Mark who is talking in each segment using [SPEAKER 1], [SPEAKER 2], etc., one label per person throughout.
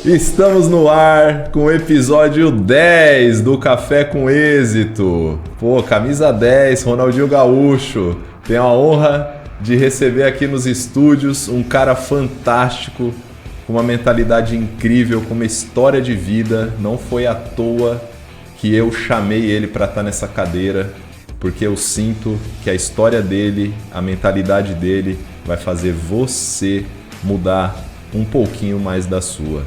[SPEAKER 1] Estamos no ar com o episódio 10 do Café com Êxito. Pô, camisa 10, Ronaldinho Gaúcho. Tenho a honra de receber aqui nos estúdios um cara fantástico, com uma mentalidade incrível, com uma história de vida. Não foi à toa que eu chamei ele para estar nessa cadeira, porque eu sinto que a história dele, a mentalidade dele vai fazer você mudar um pouquinho mais da sua.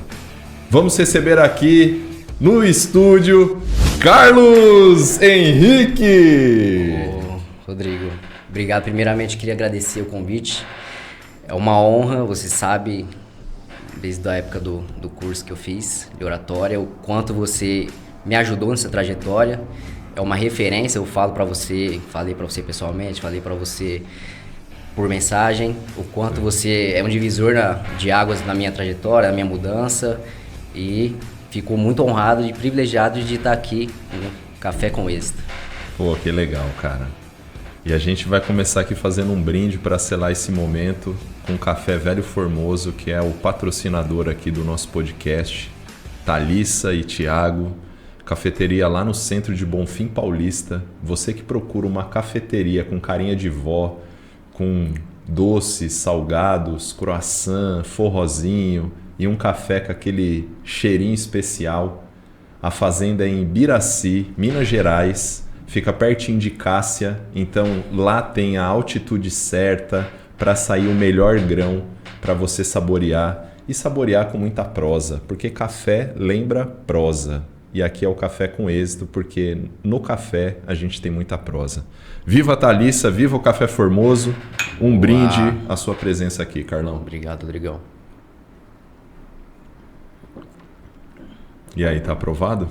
[SPEAKER 1] Vamos receber aqui no estúdio Carlos Henrique.
[SPEAKER 2] Rodrigo, obrigado. Primeiramente, queria agradecer o convite. É uma honra, você sabe, desde a época do curso que eu fiz de oratória, o quanto você me ajudou nessa trajetória. É uma referência, eu falo para você, falei para você pessoalmente, falei para você por mensagem, o quanto você é um divisor de águas na minha trajetória, na minha mudança, e fico muito honrado e privilegiado de estar aqui no Café com Êxito.
[SPEAKER 1] Pô, que legal, cara. E a gente vai começar aqui fazendo um brinde para selar esse momento com o Café Velho Formoso, que é o patrocinador aqui do nosso podcast, Thalissa e Thiago. Cafeteria lá no centro de Bonfim Paulista. Você que procura uma cafeteria com carinha de vó, com doces, salgados, croissant, forrozinho e um café com aquele cheirinho especial. A fazenda é em Biraci, Minas Gerais, fica pertinho de Cássia, então lá tem a altitude certa para sair o melhor grão para você saborear, e saborear com muita prosa, porque café lembra prosa. E aqui é o Café com Êxito, porque no café a gente tem muita prosa. Viva a Thalissa, viva o Café Formoso. Um brinde à sua presença aqui, Carlão.
[SPEAKER 2] Obrigado, Rodrigão.
[SPEAKER 1] E aí, tá aprovado?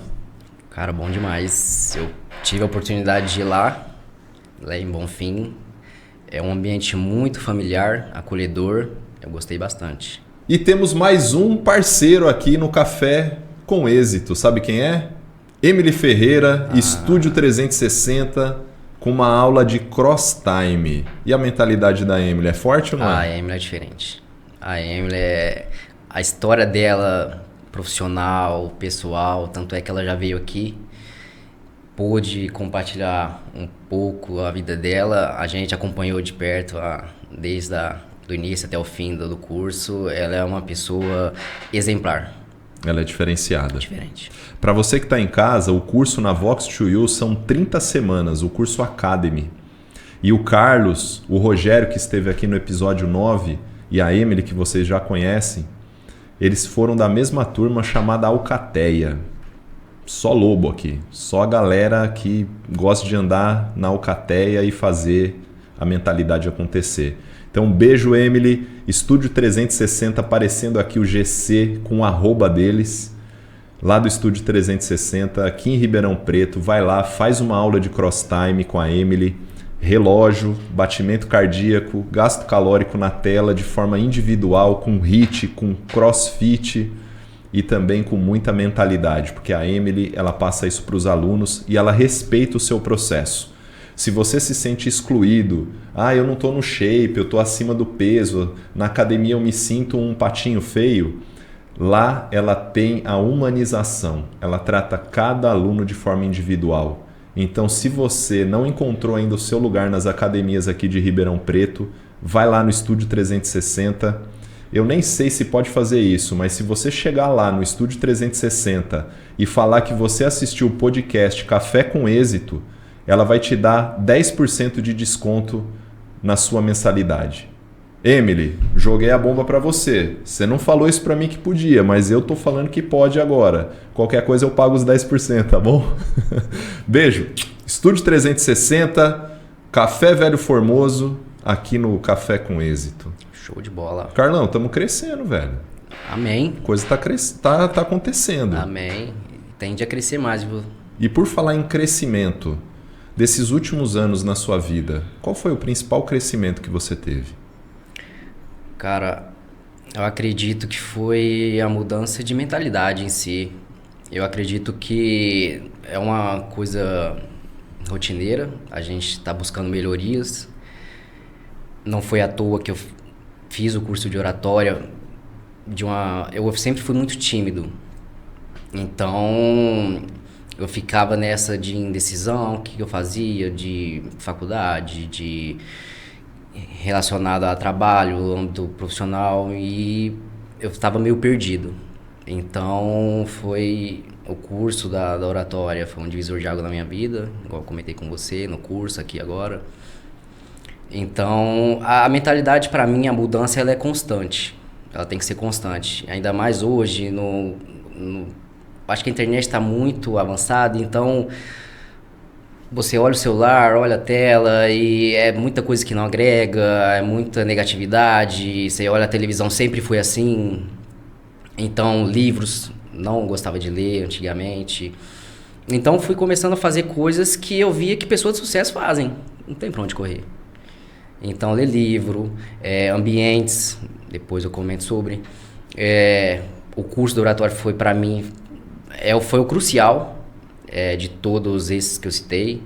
[SPEAKER 2] Cara, bom demais. Eu tive a oportunidade de ir lá em Bonfim. É um ambiente muito familiar, acolhedor. Eu gostei bastante.
[SPEAKER 1] E temos mais um parceiro aqui no Café com Êxito. Sabe quem é? Emily Ferreira, Estúdio 360, com uma aula de cross time. E a mentalidade da Emily é forte ou não é?
[SPEAKER 2] A Emily é diferente. A Emily a história dela, profissional, pessoal, tanto é que ela já veio aqui, pôde compartilhar um pouco a vida dela. A gente acompanhou de perto desde do início até o fim do curso. Ela é uma pessoa exemplar.
[SPEAKER 1] Ela é diferenciada.
[SPEAKER 2] Diferente.
[SPEAKER 1] Para você que está em casa, o curso na Vox2U são 30 semanas, o curso Academy. E o Carlos, o Rogério que esteve aqui no episódio 9 e a Emily que vocês já conhecem, eles foram da mesma turma chamada Alcateia. Só lobo aqui, só a galera que gosta de andar na Alcateia e fazer a mentalidade acontecer. Então, um beijo, Emily. Estúdio 360, aparecendo aqui o GC com o arroba deles, lá do Estúdio 360, aqui em Ribeirão Preto. Vai lá, faz uma aula de cross time com a Emily. Relógio, batimento cardíaco, gasto calórico na tela de forma individual, com HIIT, com crossfit e também com muita mentalidade, porque a Emily ela passa isso para os alunos e ela respeita o seu processo. Se você se sente excluído, eu não estou no shape, eu estou acima do peso, na academia eu me sinto um patinho feio, lá ela tem a humanização, ela trata cada aluno de forma individual. Então, se você não encontrou ainda o seu lugar nas academias aqui de Ribeirão Preto, vai lá no Estúdio 360. Eu nem sei se pode fazer isso, mas se você chegar lá no Estúdio 360 e falar que você assistiu o podcast Café com Êxito, ela vai te dar 10% de desconto na sua mensalidade. Emily, joguei a bomba para você. Você não falou isso para mim que podia, mas eu tô falando que pode agora. Qualquer coisa eu pago os 10%, tá bom? Beijo. Estúdio 360, Café Velho Formoso, aqui no Café com Êxito.
[SPEAKER 2] Show de bola.
[SPEAKER 1] Carlão, estamos crescendo, velho.
[SPEAKER 2] Amém.
[SPEAKER 1] Coisa tá acontecendo.
[SPEAKER 2] Amém. Tende a crescer mais, viu?
[SPEAKER 1] E por falar em crescimento, desses últimos anos na sua vida, qual foi o principal crescimento que você teve?
[SPEAKER 2] Cara, eu acredito que foi a mudança de mentalidade em si. Eu acredito que é uma coisa rotineira, a gente está buscando melhorias. Não foi à toa que eu fiz o curso de oratória Eu sempre fui muito tímido. Então, eu ficava nessa de indecisão, o que eu fazia, de faculdade, de relacionado a trabalho, âmbito profissional, e eu estava meio perdido. Então, foi o curso da oratória, foi um divisor de água na minha vida, igual eu comentei com você, no curso aqui agora. Então, a mentalidade para mim, a mudança, ela é constante. Ela tem que ser constante. Ainda mais hoje, acho que a internet está muito avançada, então você olha o celular, olha a tela e é muita coisa que não agrega, é muita negatividade. Você olha a televisão, sempre foi assim. Então, livros, não gostava de ler antigamente. Então, fui começando a fazer coisas que eu via que pessoas de sucesso fazem. Não tem pra onde correr. Então, ler livro, ambientes, depois eu comento sobre. O curso do oratório foi para mim, foi o crucial de todos esses que eu citei.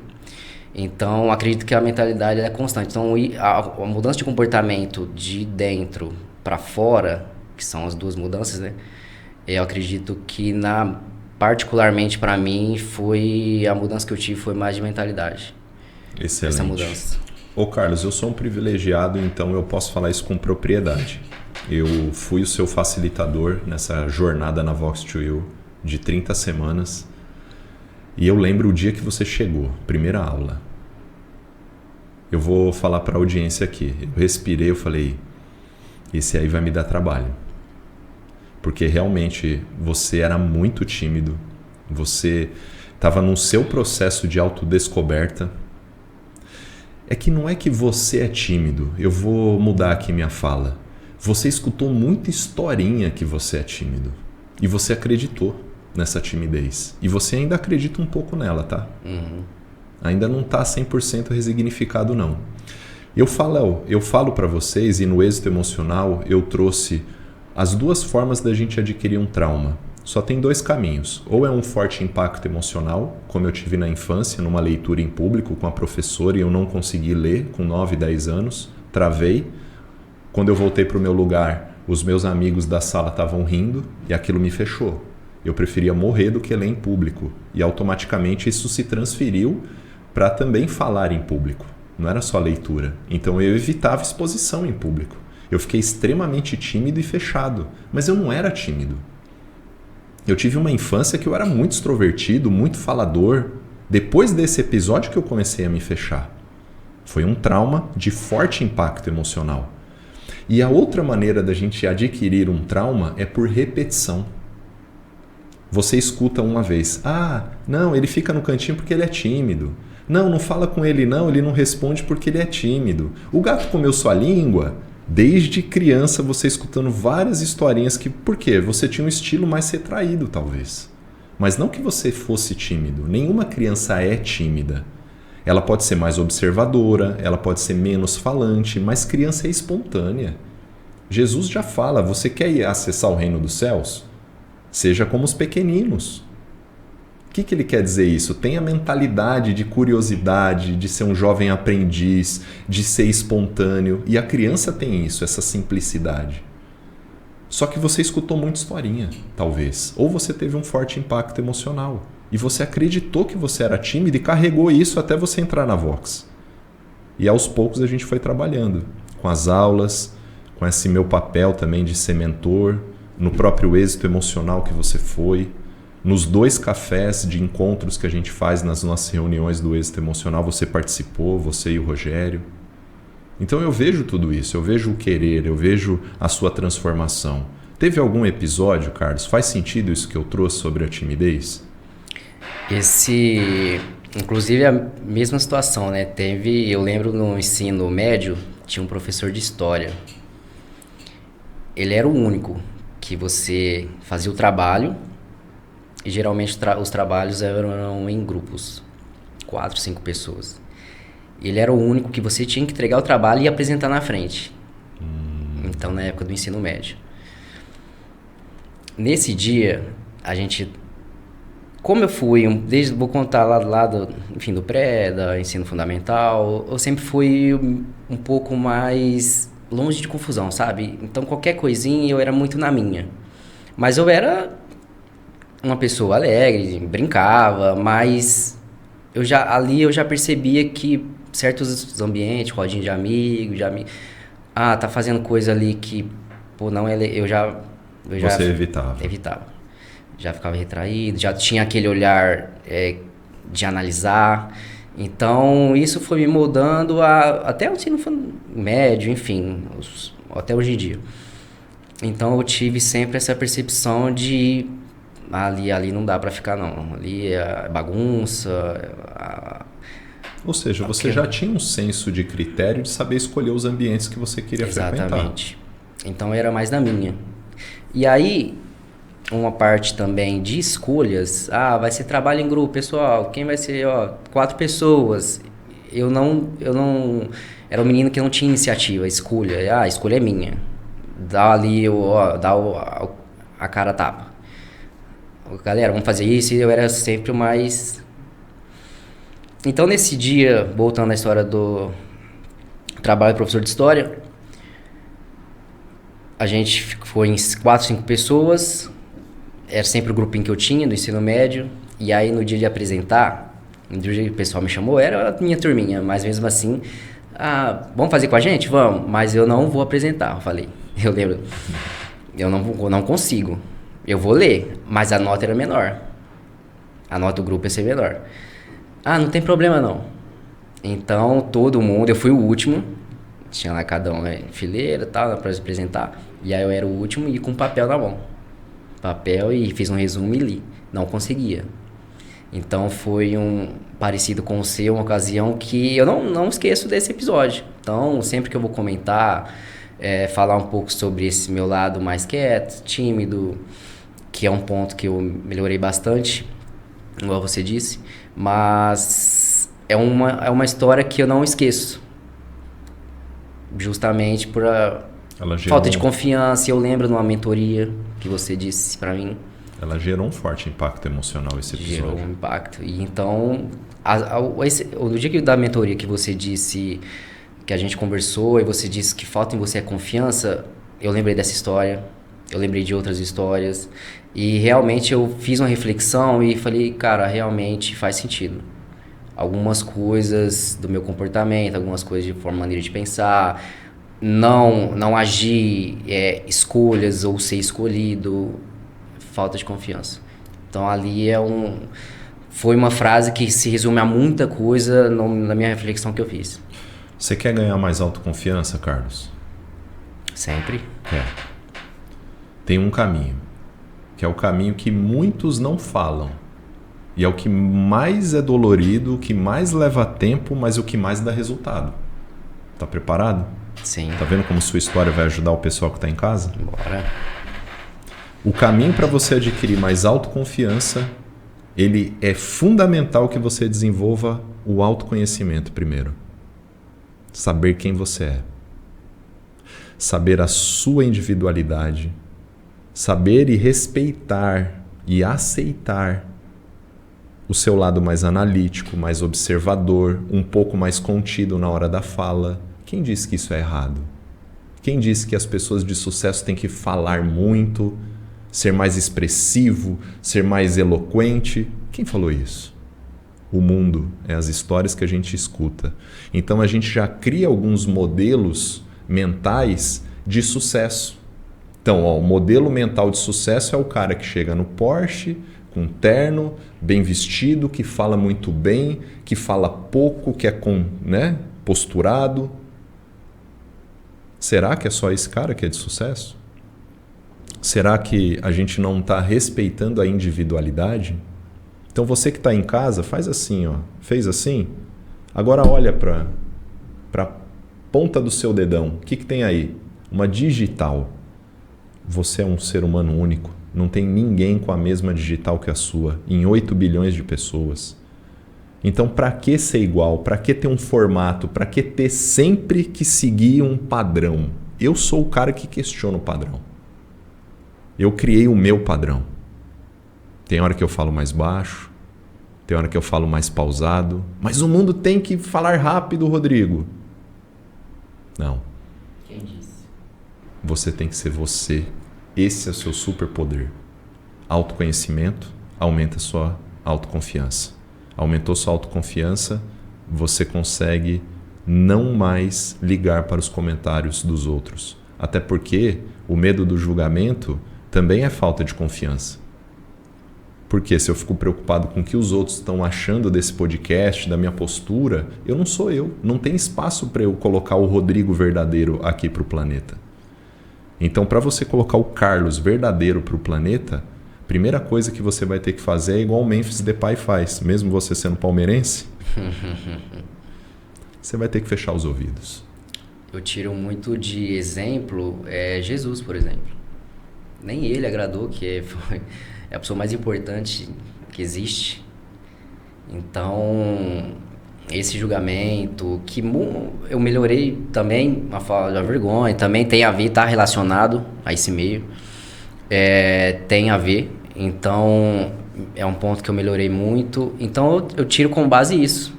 [SPEAKER 2] Então, acredito que a mentalidade é constante. Então, a mudança de comportamento de dentro para fora, que são as duas mudanças, né? Eu acredito que, particularmente para mim, a mudança que eu tive foi mais de mentalidade.
[SPEAKER 1] Excelente.
[SPEAKER 2] Essa mudança.
[SPEAKER 1] Ô Carlos, eu sou um privilegiado, então eu posso falar isso com propriedade. Eu fui o seu facilitador nessa jornada na Vox2U de 30 semanas. E eu lembro o dia que você chegou, primeira aula. Eu vou falar para a audiência aqui. Eu respirei, eu falei, esse aí vai me dar trabalho. Porque realmente você era muito tímido. Você estava no seu processo de autodescoberta. É que não é que você é tímido. Eu vou mudar aqui minha fala. Você escutou muita historinha que você é tímido. E você acreditou nessa timidez. E você ainda acredita um pouco nela, tá?
[SPEAKER 2] Uhum.
[SPEAKER 1] Ainda não está 100% resignificado, não. Eu falo para vocês, e no êxito emocional eu trouxe as duas formas da gente adquirir um trauma. Só tem dois caminhos. Ou é um forte impacto emocional, como eu tive na infância, numa leitura em público com a professora e eu não consegui ler com 9, 10 anos. Travei. Quando eu voltei para o meu lugar, os meus amigos da sala estavam rindo e aquilo me fechou. Eu preferia morrer do que ler em público. E automaticamente isso se transferiu para também falar em público. Não era só leitura. Então eu evitava exposição em público. Eu fiquei extremamente tímido e fechado. Mas eu não era tímido. Eu tive uma infância que eu era muito extrovertido, muito falador. Depois desse episódio que eu comecei a me fechar. Foi um trauma de forte impacto emocional. E a outra maneira da gente adquirir um trauma é por repetição. Você escuta uma vez, não, ele fica no cantinho porque ele é tímido. Não fala com ele não, ele não responde porque ele é tímido. O gato comeu sua língua. Desde criança você escutando várias historinhas que, por quê? Você tinha um estilo mais retraído, talvez. Mas não que você fosse tímido. Nenhuma criança é tímida. Ela pode ser mais observadora, ela pode ser menos falante, mas criança é espontânea. Jesus já fala, você quer ir acessar o reino dos céus? Seja como os pequeninos. O que ele quer dizer isso? Tenha mentalidade de curiosidade, de ser um jovem aprendiz, de ser espontâneo. E a criança tem isso, essa simplicidade. Só que você escutou muita historinha, talvez. Ou você teve um forte impacto emocional. E você acreditou que você era tímido e carregou isso até você entrar na Vox. E aos poucos a gente foi trabalhando com as aulas, com esse meu papel também de ser mentor, no próprio êxito emocional que você foi, nos 2 cafés de encontros que a gente faz nas nossas reuniões do êxito emocional, você participou, você e o Rogério. Então eu vejo tudo isso, eu vejo o querer, eu vejo a sua transformação. Teve algum episódio, Carlos? Faz sentido isso que eu trouxe sobre a timidez?
[SPEAKER 2] Inclusive a mesma situação, né? Eu lembro no ensino médio, tinha um professor de história. Ele era o único que você fazia o trabalho e geralmente os trabalhos eram em grupos, 4, 5 pessoas. Ele era o único que você tinha que entregar o trabalho e apresentar na frente. Então, na época do ensino médio. Nesse dia, a gente... Como eu fui, vou contar lá do ensino fundamental, eu sempre fui um pouco mais longe de confusão, sabe? Então qualquer coisinha eu era muito na minha. Mas eu era uma pessoa alegre, brincava, mas ali eu já percebia que certos ambientes, rodinha de amigos, tá fazendo coisa ali que, pô, não é,
[SPEAKER 1] Você evitava.
[SPEAKER 2] Já ficava retraído, já tinha aquele olhar de analisar. Então, isso foi me moldando até o ensino médio, enfim, até hoje em dia. Então, eu tive sempre essa percepção de ali não dá pra ficar, não. Ali é bagunça.
[SPEAKER 1] Ou seja, você já tinha um senso de critério de saber escolher os ambientes que você queria frequentar.
[SPEAKER 2] Exatamente. Então, era mais na minha. E aí, uma parte também de escolhas, vai ser trabalho em grupo, pessoal, quem vai ser, 4 pessoas. Eu não, era um menino que não tinha iniciativa, escolha, a escolha é minha. Dá ali, a cara a tapa. Galera, vamos fazer isso, e eu era sempre o mais... Então, nesse dia, voltando à história do trabalho de professor de história, a gente foi em 4, 5 pessoas, era sempre o grupinho que eu tinha do ensino médio, e aí no dia de apresentar, no dia que o pessoal me chamou, era a minha turminha, mas mesmo assim, vamos fazer com a gente? Vamos, mas eu não vou apresentar, eu falei, eu lembro, eu não consigo, eu vou ler, mas a nota era menor, a nota do grupo ia ser menor. Não tem problema não. Então todo mundo, eu fui o último, tinha lá cada um em fileira e tal, para apresentar, e aí eu era o último e com papel na mão. Papel e fiz um resumo e li. Não conseguia. Então foi parecido com o seu, uma ocasião que eu não esqueço desse episódio. Então sempre que eu vou comentar, falar um pouco sobre esse meu lado mais quieto, tímido, que é um ponto que eu melhorei bastante, igual você disse, mas é uma história que eu não esqueço. Justamente por falta de confiança. Eu lembro numa mentoria que você disse pra mim.
[SPEAKER 1] Ela gerou um forte impacto emocional esse episódio.
[SPEAKER 2] Gerou um impacto. E então, no dia da mentoria que você disse, que a gente conversou, e você disse que falta em você a confiança, eu lembrei dessa história, eu lembrei de outras histórias, e realmente eu fiz uma reflexão e falei, cara, realmente faz sentido. Algumas coisas do meu comportamento, algumas coisas de maneira de pensar, não agir, escolhas ou ser escolhido, falta de confiança. Então ali foi uma frase que se resume a muita coisa na minha reflexão que eu fiz.
[SPEAKER 1] Você quer ganhar mais autoconfiança, Carlos?
[SPEAKER 2] Sempre.
[SPEAKER 1] Tem um caminho, que é o caminho que muitos não falam. E é o que mais é dolorido, o que mais leva tempo, mas o que mais dá resultado. Tá preparado?
[SPEAKER 2] Sim.
[SPEAKER 1] Tá vendo como sua história vai ajudar o pessoal que tá em casa?
[SPEAKER 2] Bora.
[SPEAKER 1] O caminho para você adquirir mais autoconfiança, ele é fundamental que você desenvolva o autoconhecimento primeiro. Saber quem você é. Saber a sua individualidade. Saber e respeitar e aceitar o seu lado mais analítico, mais observador, um pouco mais contido na hora da fala. Quem disse que isso é errado? Quem disse que as pessoas de sucesso têm que falar muito, ser mais expressivo, ser mais eloquente? Quem falou isso? O mundo, as histórias que a gente escuta. Então a gente já cria alguns modelos mentais de sucesso. Então, o modelo mental de sucesso é o cara que chega no Porsche, com terno, bem vestido, que fala muito bem, que fala pouco, que é posturado. Será que é só esse cara que é de sucesso? Será que a gente não está respeitando a individualidade? Então você que está em casa, faz assim, fez assim? Agora olha para a ponta do seu dedão. O que tem aí? Uma digital. Você é um ser humano único. Não tem ninguém com a mesma digital que a sua, em 8 bilhões de pessoas. Então, para que ser igual? Para que ter um formato? Para que ter sempre que seguir um padrão? Eu sou o cara que questiona o padrão. Eu criei o meu padrão. Tem hora que eu falo mais baixo, tem hora que eu falo mais pausado. Mas o mundo tem que falar rápido, Rodrigo. Não.
[SPEAKER 2] Quem disse?
[SPEAKER 1] você tem que ser você. Esse é o seu superpoder. Autoconhecimento aumenta a sua autoconfiança. Aumentou sua autoconfiança, você consegue não mais ligar para os comentários dos outros. Até porque o medo do julgamento também é falta de confiança. Porque se eu fico preocupado com o que os outros estão achando desse podcast, da minha postura, eu não sou eu. Não tem espaço para eu colocar o Rodrigo verdadeiro aqui para o planeta. Então, para você colocar o Carlos verdadeiro para o planeta, a primeira coisa que você vai ter que fazer é igual o Memphis Depay faz. Mesmo você sendo palmeirense, você vai ter que fechar os ouvidos.
[SPEAKER 2] Eu tiro muito de exemplo Jesus, por exemplo. Nem ele agradou, que é a pessoa mais importante que existe. Então, esse julgamento, que eu melhorei também, a fala da vergonha, também tem a ver, está relacionado a esse meio. Tem a ver. Então, é um ponto que eu melhorei muito. Então, eu tiro com base isso.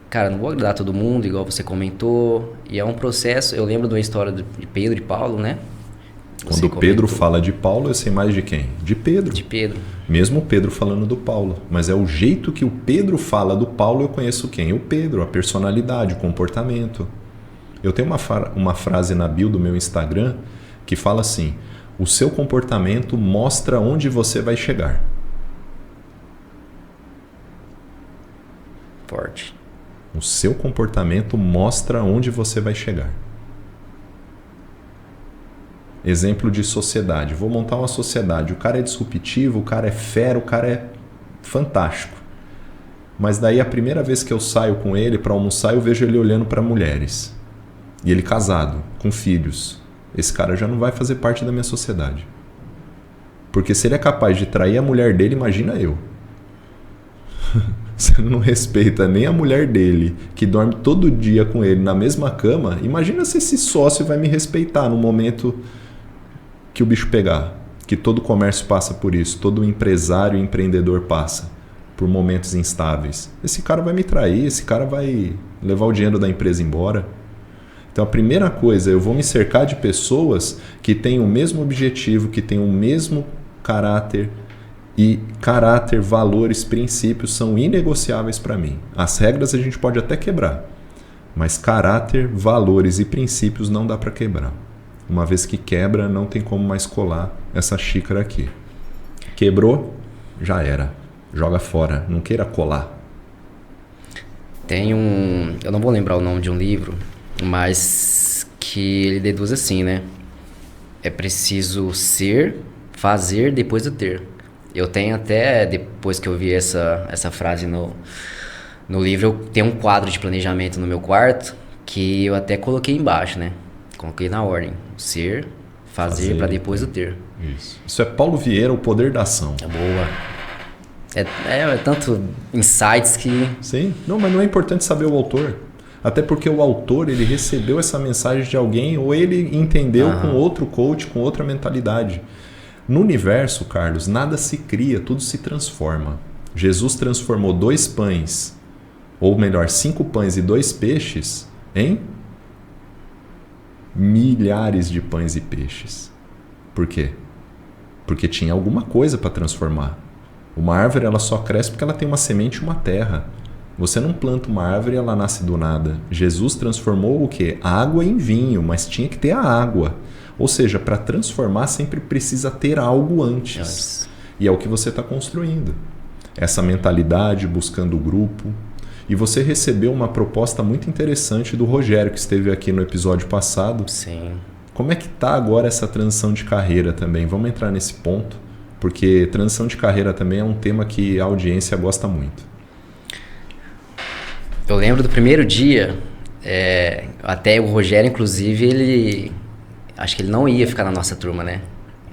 [SPEAKER 2] Cara, não vou agradar todo mundo, igual você comentou. E é um processo. Eu lembro de uma história de Pedro e Paulo, né?
[SPEAKER 1] Quando Pedro fala de Paulo, eu sei mais de quem? De Pedro.
[SPEAKER 2] De Pedro.
[SPEAKER 1] Mesmo o Pedro falando do Paulo. Mas é o jeito que o Pedro fala do Paulo, eu conheço quem? O Pedro, a personalidade, o comportamento. Eu tenho uma frase na bio do meu Instagram que fala assim: o seu comportamento mostra onde você vai chegar.
[SPEAKER 2] Forte.
[SPEAKER 1] O seu comportamento mostra onde você vai chegar. Exemplo de sociedade. Vou montar uma sociedade. O cara é disruptivo, o cara é fera, o cara é fantástico. Mas daí a primeira vez que eu saio com ele para almoçar, eu vejo ele olhando para mulheres. E ele casado, com filhos. Esse cara já não vai fazer parte da minha sociedade. Porque se ele é capaz de trair a mulher dele, imagina eu. Você não respeita nem a mulher dele, que dorme todo dia com ele na mesma cama, imagina se esse sócio vai me respeitar no momento que o bicho pegar. Que todo comércio passa por isso, todo empresário e empreendedor passa por momentos instáveis. Esse cara vai me trair, esse cara vai levar o dinheiro da empresa embora. Então a primeira coisa, eu vou me cercar de pessoas que têm o mesmo objetivo, que têm o mesmo caráter. E caráter, valores, princípios são inegociáveis para mim. As regras a gente pode até quebrar, mas caráter, valores e princípios não dá para quebrar. Uma vez que quebra, não tem como mais colar essa xícara aqui. Quebrou, já era. Joga fora, não queira colar.
[SPEAKER 2] Tem eu não vou lembrar o nome de um livro, mas que ele deduz assim, né? É preciso ser, fazer, depois de ter. Eu tenho até, depois que eu vi essa frase no livro, eu tenho um quadro de planejamento no meu quarto que eu até coloquei embaixo, né? Coloquei na ordem. Ser, fazer para depois o ter.
[SPEAKER 1] Isso é Paulo Vieira, O Poder da Ação.
[SPEAKER 2] É boa. É tanto insights que...
[SPEAKER 1] Sim, não, mas não é importante saber o autor. Até porque o autor, ele recebeu essa mensagem de alguém ou ele entendeu com outro coach, com outra mentalidade. No universo, Carlos, nada se cria, tudo se transforma. Jesus transformou 2 pães, ou melhor, 5 pães e 2 peixes em milhares de pães e peixes. Por quê? Porque tinha alguma coisa para transformar. Uma árvore ela só cresce porque ela tem uma semente e uma terra. Você não planta uma árvore e ela nasce do nada. Jesus transformou o quê? A água em vinho, mas tinha que ter a água. Ou seja, para transformar sempre precisa ter algo antes. E é o que você está construindo. Essa mentalidade, buscando o grupo. E você recebeu uma proposta muito interessante do Rogério, que esteve aqui no episódio passado.
[SPEAKER 2] Sim.
[SPEAKER 1] Como é que está agora essa transição de carreira também? Vamos entrar nesse ponto, porque transição de carreira também é um tema que a audiência gosta muito.
[SPEAKER 2] Eu lembro do primeiro dia, até o Rogério, inclusive, ele... Acho que ele não ia ficar na nossa turma, né?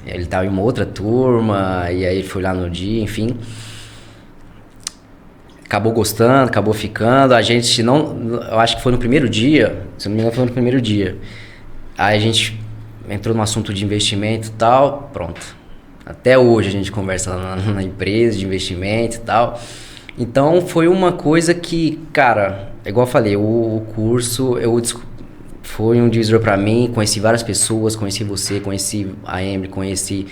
[SPEAKER 2] Ele estava em uma outra turma, e aí ele foi lá no dia, enfim. Acabou gostando, acabou ficando. A gente não... Eu acho que foi no primeiro dia, se não me engano foi no primeiro dia. Aí a gente entrou no assunto de investimento e tal, pronto. Até hoje a gente conversa lá na empresa de investimento e tal. Então foi uma coisa que, cara, igual eu falei, o curso, foi um divisor para mim. Conheci várias pessoas, conheci você, conheci a Emily, conheci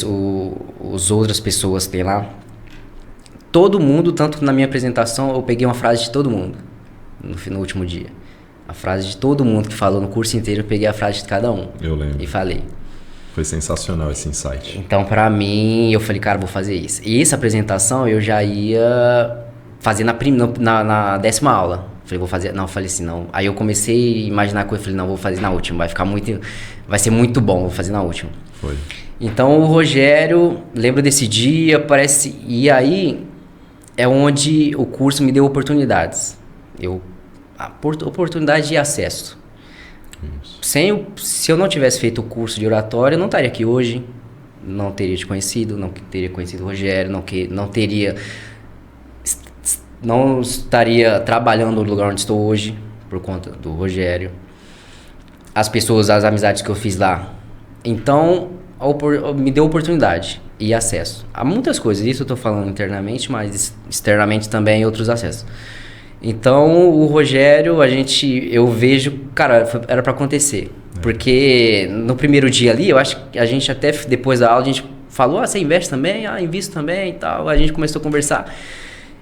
[SPEAKER 2] os outras pessoas que tem lá. Todo mundo, tanto que na minha apresentação, eu peguei uma frase de todo mundo no último dia. A frase de todo mundo que falou no curso inteiro, eu peguei a frase de cada um.
[SPEAKER 1] Eu lembro.
[SPEAKER 2] E falei.
[SPEAKER 1] Foi sensacional esse insight.
[SPEAKER 2] Então, pra mim, eu falei, cara, vou fazer isso. E essa apresentação eu já ia fazer na 10ª aula. Falei, vou fazer. Não, falei assim, não. Aí eu comecei a imaginar coisa, falei, não, vou fazer na última. Vai ser muito bom, vou fazer na última.
[SPEAKER 1] Foi.
[SPEAKER 2] Então, o Rogério, lembro desse dia, parece. E aí é onde o curso me deu oportunidades. Oportunidade de acesso. Se eu não tivesse feito o curso de oratória, eu não estaria aqui hoje, não teria te conhecido, não teria conhecido o Rogério, não estaria trabalhando no lugar onde estou hoje, por conta do Rogério. As pessoas, as amizades que eu fiz lá. Então, me deu oportunidade e acesso a muitas coisas. Isso eu estou falando internamente, mas externamente também outros acessos. Então, o Rogério, eu vejo, cara, era pra acontecer. Porque no primeiro dia ali, eu acho que a gente até, depois da aula, a gente falou, você investe também? Invisto também e tal. A gente começou a conversar.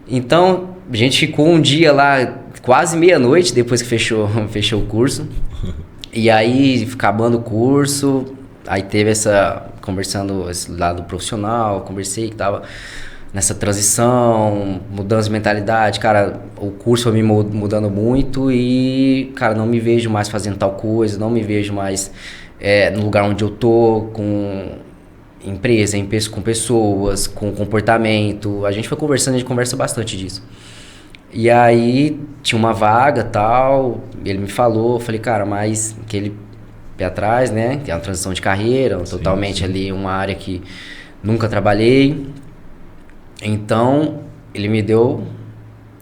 [SPEAKER 2] Então, a gente ficou um dia lá, quase meia-noite, depois que fechou o curso. E aí, acabando o curso, aí teve conversando esse lado profissional, conversei que tava nessa transição, mudança de mentalidade, cara, o curso foi me mudando muito e, cara, não me vejo mais fazendo tal coisa, não me vejo mais no lugar onde eu tô, com empresa, com pessoas, com comportamento. A gente foi conversando, a gente conversa bastante disso. E aí, tinha uma vaga tal, ele me falou, eu falei, cara, mas aquele pé atrás, né, que é uma transição de carreira, sim, totalmente sim. Ali uma área que nunca trabalhei. Então, ele me deu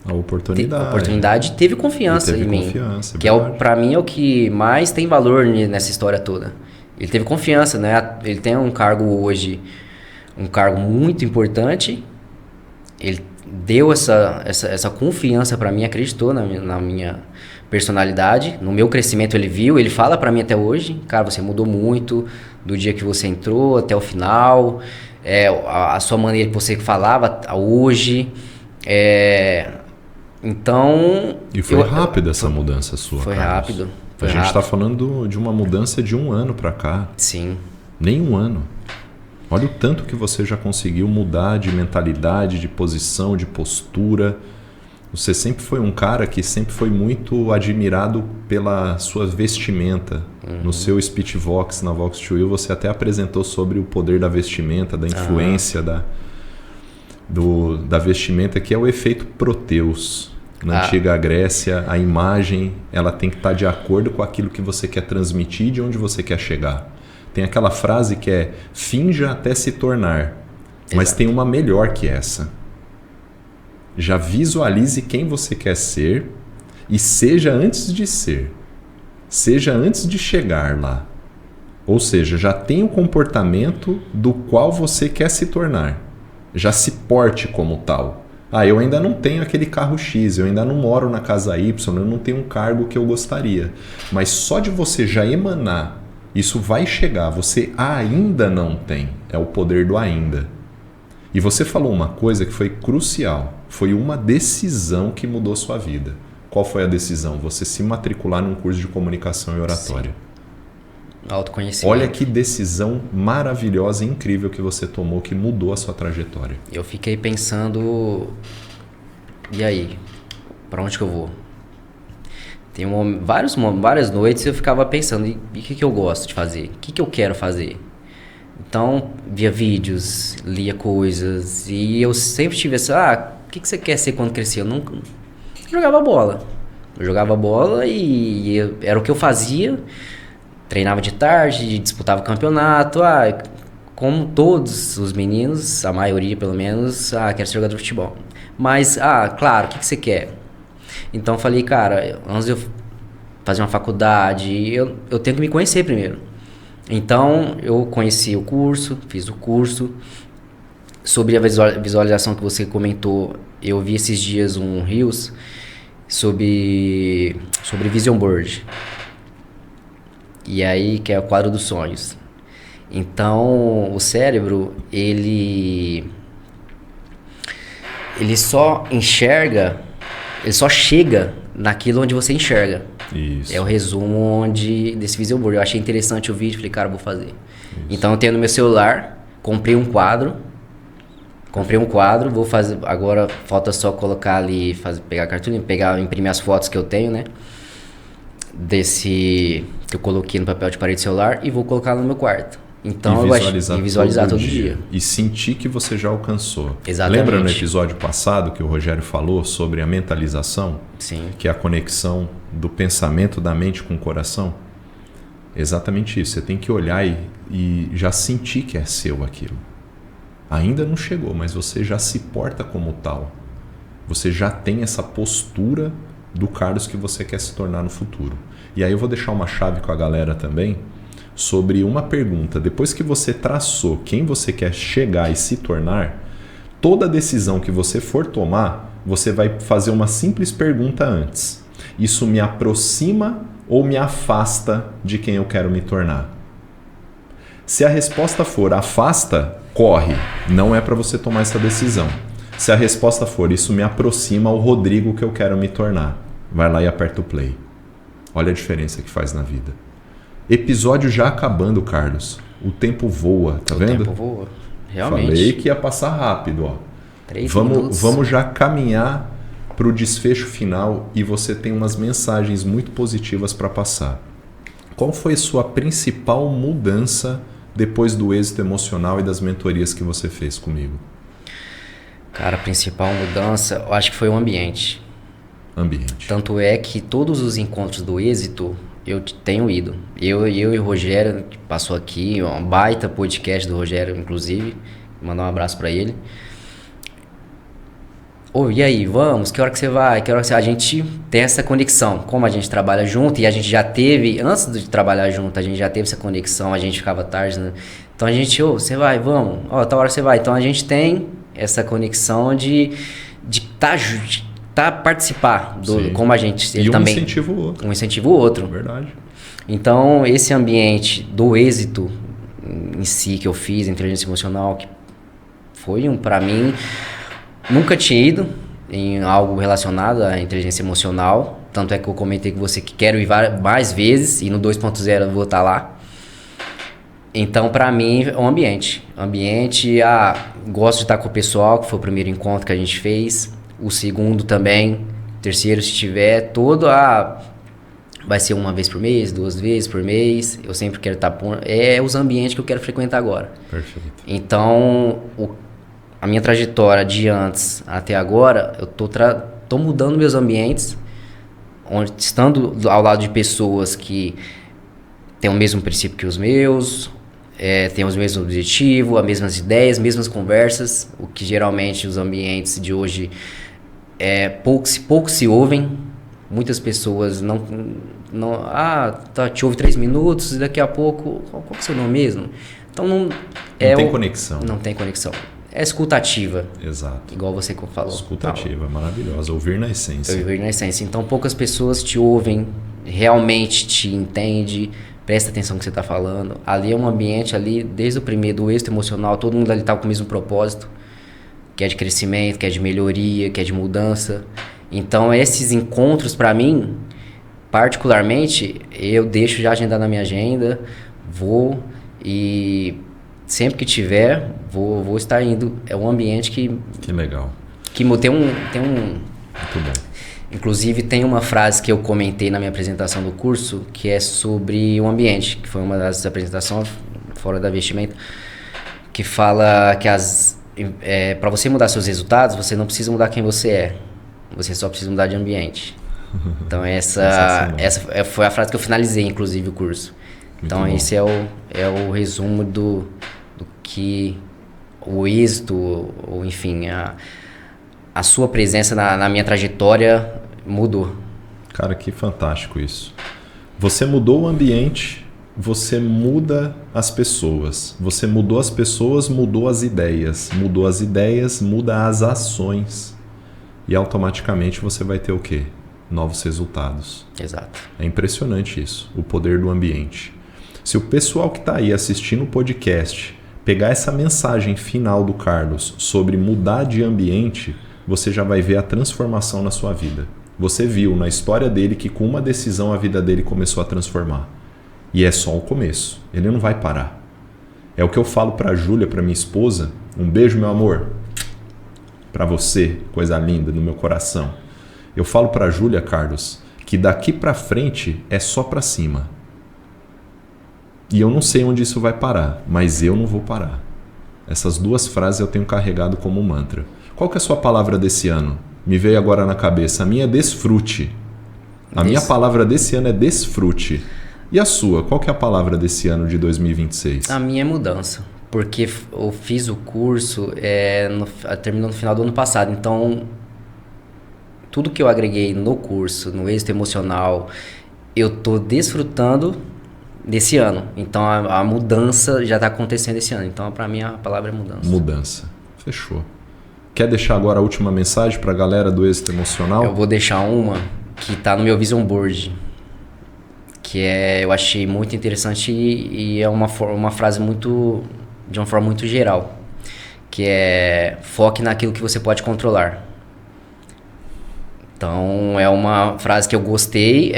[SPEAKER 1] a oportunidade.
[SPEAKER 2] Teve confiança em mim. Que pra mim é o que mais tem valor nessa história toda. Ele teve confiança, né? Ele tem um cargo hoje, um cargo muito importante. Ele deu essa confiança pra mim, acreditou na minha personalidade, no meu crescimento ele viu, ele fala pra mim até hoje, cara, você mudou muito do dia que você entrou até o final. A sua maneira que você falava hoje. Então...
[SPEAKER 1] E foi rápida essa mudança sua,
[SPEAKER 2] Foi
[SPEAKER 1] Carlos.
[SPEAKER 2] Rápido.
[SPEAKER 1] A gente está falando de uma mudança de 1 ano para cá.
[SPEAKER 2] Sim.
[SPEAKER 1] Nem 1 ano. Olha o tanto que você já conseguiu mudar de mentalidade, de posição, de postura. Você sempre foi um cara que sempre foi muito admirado pela sua vestimenta. Uhum. No seu Speech Vox, na Vox to You, você até apresentou sobre o poder da vestimenta, da influência da vestimenta, que é o efeito Proteus. Na antiga Grécia, a imagem ela tem que estar de acordo com aquilo que você quer transmitir e de onde você quer chegar. Tem aquela frase que é finja até se tornar. Exato. Mas tem uma melhor que essa. Já visualize quem você quer ser e seja antes de ser. Seja antes de chegar lá. Ou seja, já tem o comportamento do qual você quer se tornar. Já se porte como tal. Eu ainda não tenho aquele carro X, eu ainda não moro na casa Y, eu não tenho um cargo que eu gostaria. Mas só de você já emanar, isso vai chegar, você ainda não tem. É o poder do ainda. E você falou uma coisa que foi crucial. Foi uma decisão que mudou sua vida. Qual foi a decisão? Você se matricular num curso de comunicação e oratória.
[SPEAKER 2] Sim. Autoconhecimento.
[SPEAKER 1] Olha que decisão maravilhosa e incrível que você tomou, que mudou a sua trajetória.
[SPEAKER 2] Eu fiquei pensando, e aí? Pra onde que eu vou? Tem várias noites eu ficava pensando, e o que eu gosto de fazer? O que eu quero fazer? Então, via vídeos, lia coisas, e eu sempre tive essa, o que você quer ser quando crescer? Eu nunca jogava bola. Eu jogava bola e era o que eu fazia. Treinava de tarde, disputava campeonato. Como todos os meninos, a maioria pelo menos, quero ser jogador de futebol. Mas, claro, o que você quer? Então eu falei, cara, antes de eu fazer uma faculdade, eu tenho que me conhecer primeiro. Então eu conheci o curso, fiz o curso. Sobre a visualização que você comentou, eu vi esses dias um Reels sobre Vision Board. E aí, que é o quadro dos sonhos. Então, o cérebro, ele só enxerga, ele só chega naquilo onde você enxerga.
[SPEAKER 1] Isso.
[SPEAKER 2] É o resumo desse Vision Board. Eu achei interessante o vídeo, falei, cara, eu vou fazer. Isso. Então, eu tenho no meu celular, comprei um quadro, vou fazer, agora falta só colocar ali, pegar a cartolina, imprimir as fotos que eu tenho, né? Desse que eu coloquei no papel de parede celular e vou colocar no meu quarto. Então
[SPEAKER 1] e visualizar
[SPEAKER 2] todo dia.
[SPEAKER 1] E sentir que você já alcançou.
[SPEAKER 2] Exatamente.
[SPEAKER 1] Lembra no episódio passado que o Rogério falou sobre a mentalização?
[SPEAKER 2] Sim.
[SPEAKER 1] Que é a conexão do pensamento da mente com o coração? Exatamente isso. Você tem que olhar e já sentir que é seu aquilo. Ainda não chegou, mas você já se porta como tal. Você já tem essa postura do Carlos que você quer se tornar no futuro. E aí eu vou deixar uma chave com a galera também sobre uma pergunta. Depois que você traçou quem você quer chegar e se tornar, toda decisão que você for tomar, você vai fazer uma simples pergunta antes. Isso me aproxima ou me afasta de quem eu quero me tornar? Se a resposta for afasta, corre. Não é para você tomar essa decisão. Se a resposta for isso me aproxima ao Rodrigo que eu quero me tornar, vai lá e aperta o play. Olha a diferença que faz na vida. Episódio já acabando, Carlos. O tempo voa, tá vendo?
[SPEAKER 2] O tempo voa, realmente.
[SPEAKER 1] Falei que ia passar rápido, ó.
[SPEAKER 2] 3 minutos.
[SPEAKER 1] Vamos já caminhar para o desfecho final e você tem umas mensagens muito positivas para passar. Qual foi a sua principal mudança depois do êxito emocional e das mentorias que você fez comigo?
[SPEAKER 2] Cara, a principal mudança, eu acho que foi o ambiente.
[SPEAKER 1] Ambiente.
[SPEAKER 2] Tanto é que todos os encontros do êxito eu tenho ido. Eu e o Rogério, que passou aqui, um baita podcast do Rogério, inclusive, mandar um abraço para ele. E aí, vamos? Que hora que você vai? A gente tem essa conexão. Como a gente trabalha junto, e a gente já teve, antes de trabalhar junto, a gente já teve essa conexão, a gente ficava tarde, né? Então a gente, você vai, vamos. Tal hora você vai. Então a gente tem essa conexão de participar do como a gente ele também
[SPEAKER 1] incentiva o outro.
[SPEAKER 2] Um incentiva o outro.
[SPEAKER 1] Verdade.
[SPEAKER 2] Então esse ambiente do êxito em si que eu fiz, inteligência emocional, que foi para mim, nunca tinha ido em algo relacionado à inteligência emocional, tanto é que eu comentei com você que quero ir mais vezes e no 2.0 eu vou estar lá. Então, para mim, é um ambiente. Gosto de estar com o pessoal, que foi o primeiro encontro que a gente fez. O segundo também. Terceiro, se tiver. Vai ser uma vez por mês, 2 vezes por mês. Eu sempre quero estar... os ambientes que eu quero frequentar agora.
[SPEAKER 1] Perfeito.
[SPEAKER 2] Então, a minha trajetória de antes até agora, eu tô mudando meus ambientes, estando ao lado de pessoas que têm o mesmo princípio que os meus... tem os mesmos objetivos, as mesmas ideias, as mesmas conversas, o que geralmente os ambientes de hoje pouco se ouvem. Muitas pessoas te ouve 3 minutos e daqui a pouco, qual é o seu nome mesmo? Então não
[SPEAKER 1] tem conexão.
[SPEAKER 2] Não tem conexão. É escutativa.
[SPEAKER 1] Exato.
[SPEAKER 2] Igual você falou.
[SPEAKER 1] Escutativa, maravilhosa. Ouvir na essência.
[SPEAKER 2] Ouvir na essência. Então poucas pessoas te ouvem, realmente te entendem. Presta atenção no que você está falando. Ali é um ambiente, desde o primeiro, do êxito emocional, todo mundo ali está com o mesmo propósito, que é de crescimento, que é de melhoria, que é de mudança. Então, esses encontros, para mim, particularmente, eu deixo já agendar na minha agenda, vou e sempre que tiver, vou estar indo. É um ambiente que
[SPEAKER 1] legal.
[SPEAKER 2] Que tem um...
[SPEAKER 1] Muito bom.
[SPEAKER 2] Inclusive, tem uma frase que eu comentei na minha apresentação do curso, que é sobre o ambiente, que foi uma das apresentações fora da vestimenta, que fala que para você mudar seus resultados, você não precisa mudar quem você é, você só precisa mudar de ambiente. Então, essa foi a frase que eu finalizei, inclusive, o curso. Então, muito esse é o resumo do que o êxito, ou enfim, a sua presença na minha trajetória mudou.
[SPEAKER 1] Cara, que fantástico isso. Você mudou o ambiente, você muda as pessoas. Você mudou as pessoas, mudou as ideias. Mudou as ideias, muda as ações. E automaticamente você vai ter o quê? novos resultados.
[SPEAKER 2] Exato.
[SPEAKER 1] É impressionante isso, o poder do ambiente. Se o pessoal que está aí assistindo o podcast pegar essa mensagem final do Carlos sobre mudar de ambiente, você já vai ver a transformação na sua vida. Você viu na história dele que com uma decisão a vida dele começou a transformar. E é só o começo, ele não vai parar. É o que eu falo para a Júlia, para minha esposa. Um beijo, meu amor. Para você, coisa linda no meu coração. Eu falo para a Júlia, Carlos, que daqui para frente é só para cima. E eu não sei onde isso vai parar, mas eu não vou parar. Essas duas frases eu tenho carregado como mantra. Qual que é a sua palavra desse ano? Me veio agora na cabeça. A minha é desfrute. A minha palavra desse ano é desfrute. E a sua? Qual que é a palavra desse ano de 2026?
[SPEAKER 2] A minha é mudança. Porque eu fiz o curso, terminou no final do ano passado. Então, tudo que eu agreguei no curso, no êxito emocional, eu tô desfrutando desse ano. Então, a mudança já está acontecendo esse ano. Então, para mim, a palavra é mudança.
[SPEAKER 1] Mudança. Fechou. Quer deixar agora a última mensagem para a galera do êxito emocional?
[SPEAKER 2] Eu vou deixar uma que está no meu Vision Board, que eu achei muito interessante e é uma frase de uma forma muito geral, que é: foque naquilo que você pode controlar. Então, é uma frase que eu gostei.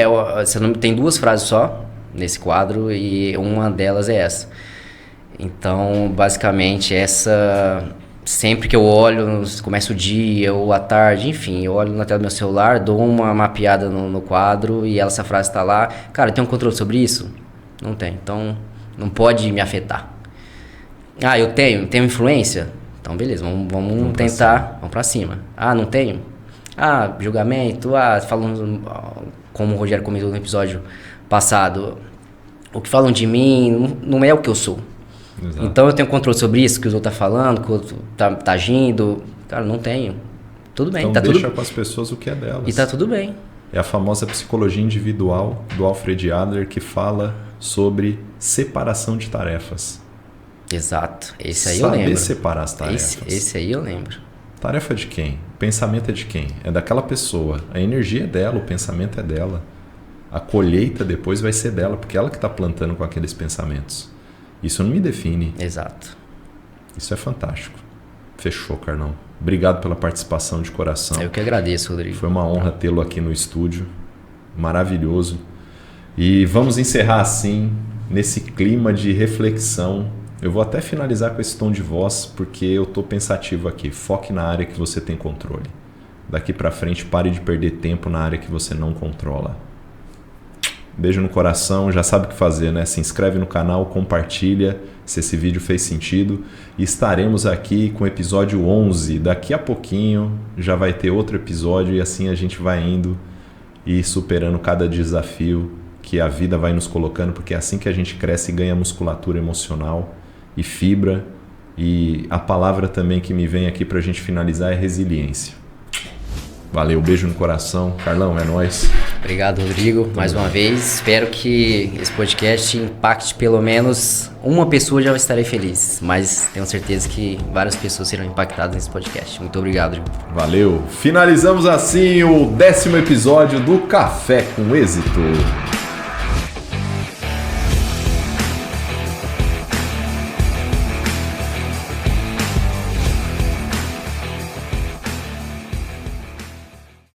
[SPEAKER 2] Tem duas frases só nesse quadro e uma delas é essa. Então, basicamente, sempre que eu olho, começa o dia ou à tarde, enfim, eu olho na tela do meu celular, dou uma mapeada no quadro e essa frase está lá. Cara, tem um controle sobre isso? Não tem. Então, não pode me afetar. Ah, eu tenho influência? Então, beleza, vamos tentar, vamos pra cima. Ah, não tenho? Ah, julgamento, falando, como o Rogério comentou no episódio passado, o que falam de mim não é o que eu sou. Exato. Então eu tenho controle sobre isso, que o outro tá falando, que o outro tá agindo. Cara, não tenho. Tudo bem.
[SPEAKER 1] Então
[SPEAKER 2] tá
[SPEAKER 1] deixa
[SPEAKER 2] tudo...
[SPEAKER 1] com as pessoas o que é delas.
[SPEAKER 2] E tá tudo bem.
[SPEAKER 1] É a famosa psicologia individual do Alfred Adler, que fala sobre separação de tarefas.
[SPEAKER 2] Exato. Esse aí eu lembro.
[SPEAKER 1] Saber separar as tarefas.
[SPEAKER 2] Esse aí eu lembro.
[SPEAKER 1] Tarefa de quem? O pensamento é de quem? É daquela pessoa. A energia é dela, o pensamento é dela. A colheita depois vai ser dela, porque ela que está plantando com aqueles pensamentos. Isso não me define.
[SPEAKER 2] Exato.
[SPEAKER 1] Isso é fantástico. Fechou, Carlão. Obrigado pela participação de coração.
[SPEAKER 2] Eu que agradeço, Rodrigo.
[SPEAKER 1] Foi uma honra tê-lo aqui no estúdio. Maravilhoso. E vamos encerrar assim, nesse clima de reflexão. Eu vou até finalizar com esse tom de voz, porque eu estou pensativo aqui. Foque na área que você tem controle. Daqui para frente, pare de perder tempo na área que você não controla. Beijo no coração, já sabe o que fazer, né? Se inscreve no canal, compartilha se esse vídeo fez sentido. E estaremos aqui com o episódio 11. Daqui a pouquinho já vai ter outro episódio e assim a gente vai indo e superando cada desafio que a vida vai nos colocando, porque é assim que a gente cresce e ganha musculatura emocional e fibra. E a palavra também que me vem aqui para a gente finalizar é resiliência. Valeu, beijo no coração. Carlão, é nóis.
[SPEAKER 2] Obrigado, Rodrigo, mais uma vez. Espero que esse podcast impacte pelo menos uma pessoa, já estarei feliz. Mas tenho certeza que várias pessoas serão impactadas nesse podcast. Muito obrigado, Rodrigo.
[SPEAKER 1] Valeu. Finalizamos assim o 10º episódio do Café com Êxito.